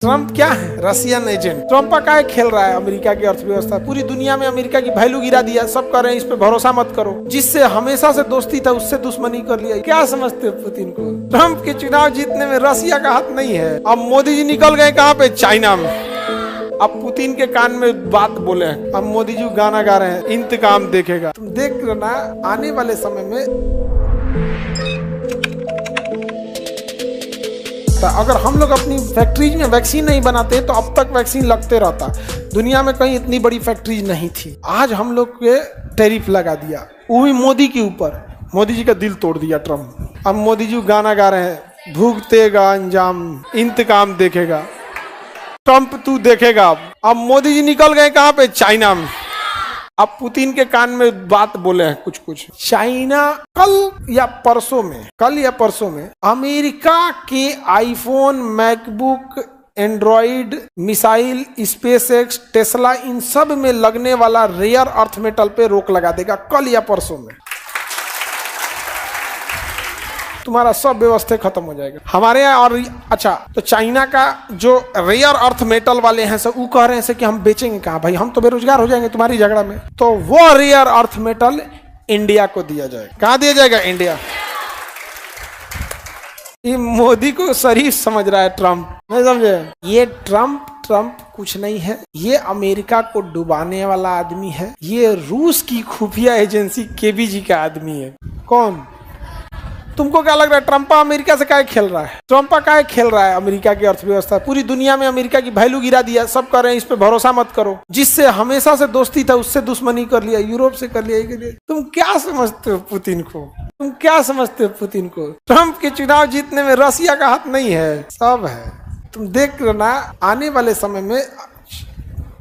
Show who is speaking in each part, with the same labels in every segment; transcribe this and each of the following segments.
Speaker 1: Trump क्या है? Russian agent. Trump का खेल रहा है अमेरिका की अर्थव्यवस्था, पूरी दुनिया में अमेरिका की वैल्यू गिरा दिया। सब कह रहे हैं इस पे भरोसा मत करो। जिससे हमेशा से दोस्ती था उससे दुश्मनी कर लिया। क्या समझते हो पुतिन को? ट्रम्प के चुनाव जीतने में रशिया का हाथ नहीं है। अब मोदी जी निकल गए कहाँ पे? चाइना में। अब पुतिन के कान में बात बोले हैं। अब मोदी जी गाना गा रहे हैं, इंतकाम देखेगा। तुम देख लेना आने वाले समय में अगर हम लोग अपनी फैक्ट्रीज में वैक्सीन नहीं बनाते तो अब तक वैक्सीन लगते रहता। दुनिया में कहीं इतनी बड़ी फैक्ट्रीज नहीं थी। आज हम लोग के टैरिफ लगा दिया, वो भी मोदी के ऊपर। मोदी जी का दिल तोड़ दिया ट्रम्प। अब मोदी जी गाना गा रहे हैं, भुगतेगा अंजाम, इंतकाम देखेगा। ट्रम्प तू देखेगा। अब मोदी जी निकल गए कहाँ पे? चाइना में। अब पुतिन के कान में बात बोले हैं कुछ। चाइना कल या परसों में अमेरिका के iPhone, MacBook, Android, missile, SpaceX, Tesla, इन सब में लगने वाला रेयर अर्थ मेटल पे रोक लगा देगा कल या परसों में। तुम्हारा सब व्यवस्था खत्म हो जाएगा हमारे यहाँ। और अच्छा, तो चाइना का जो रेयर अर्थ मेटल वाले हैं सब वो कह रहे हैं कि हम बेचेंगे कहाँ भाई, हम तो बेरोजगार हो जाएंगे तुम्हारी झगड़ा में। तो वो रेयर अर्थ मेटल इंडिया को दिया जाएगा। कहाँ दिया जाएगा? इंडिया। ये मोदी को शरीफ समझ रहा है ट्रम्प, नहीं समझे? ये ट्रम्प कुछ नहीं है। ये अमेरिका को डुबाने वाला आदमी है। ये रूस की खुफिया एजेंसी केबीजी का आदमी है। कौन? तुमको क्या लग रहा है ट्रम्पा अमेरिका से क्या खेल रहा है? ट्रम्पा क्या खेल रहा है अमेरिका की अर्थव्यवस्था, पूरी दुनिया में अमेरिका की वैल्यू गिरा दिया। सब कह रहे हैं इस पे भरोसा मत करो। जिससे हमेशा से दोस्ती था उससे दुश्मनी कर लिया, यूरोप से कर लिया। तुम क्या समझते हो पुतिन को? ट्रम्प के चुनाव जीतने में रशिया का हाथ नहीं है, सब है। तुम देख लेना आने वाले समय में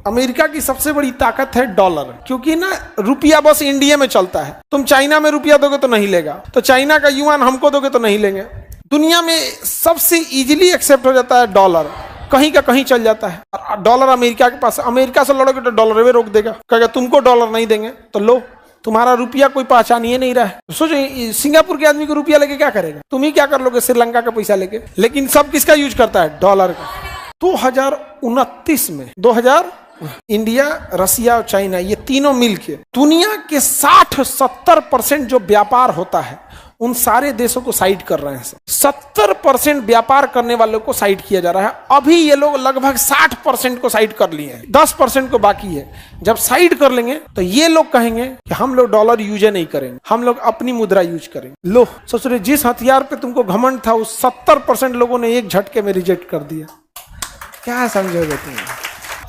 Speaker 1: अमेरिका की सबसे बड़ी ताकत है डॉलर, क्योंकि ना रुपया बस इंडिया में चलता है। तुम चाइना में रुपया दोगे तो नहीं लेगा, तो चाइना का युआन हमको दोगे तो नहीं लेंगे। दुनिया में सबसे इजीली एक्सेप्ट हो जाता है डॉलर, कहीं का कहीं चल जाता है। डॉलर अमेरिका के पास, अमेरिका से लड़ोगे तो डॉलर वे रोक देगा, कहेगा तुमको डॉलर नहीं देंगे तो लो, तुम्हारा रुपया कोई पहचान ही नहीं रहा है। सोचो सिंगापुर के आदमी को रुपया लेके क्या करेगा? तुम ही क्या कर लोगे श्रीलंका का पैसा लेके? लेकिन सब किसका यूज करता है? डॉलर का। 2029 में इंडिया, रशिया और चाइना ये तीनों मिलके दुनिया के 60-70% जो व्यापार होता है उन सारे देशों को साइड कर रहे हैं। 70% व्यापार करने वालों को साइड किया जा रहा है। अभी ये लोग लगभग 60% को साइड कर लिए हैं, 10% को बाकी है। जब साइड कर लेंगे तो ये लोग कहेंगे कि हम लोग डॉलर यूज नहीं करेंगे, हम लोग अपनी मुद्रा यूज करेंगे। लो सोच रहे, जिस हथियार पे तुमको घमंड था उस 70% लोगों ने एक झटके में रिजेक्ट कर दिया। क्या समझोगे तुम?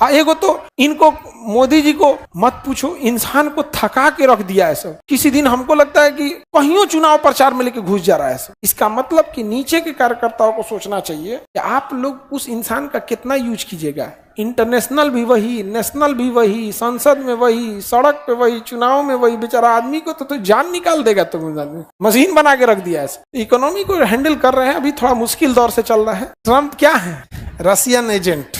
Speaker 1: एगो तो इनको मोदी जी को मत पूछो, इंसान को थका के रख दिया है सब। किसी दिन हमको लगता है कि कहीं चुनाव प्रचार में लेके घुस जा रहा है सब। इसका मतलब कि नीचे के कार्यकर्ताओं को सोचना चाहिए कि आप लोग उस इंसान का कितना यूज कीजिएगा। इंटरनेशनल भी वही, नेशनल भी वही, संसद में वही, सड़क पे वही, चुनाव में वही। बेचारा आदमी को तो जान निकाल देगा। तुम मशीन बना के रख दिया है। इकोनॉमी को हैंडल कर रहे हैं, अभी थोड़ा मुश्किल दौर से चल रहा है। ट्रम्प क्या है? Russian agent.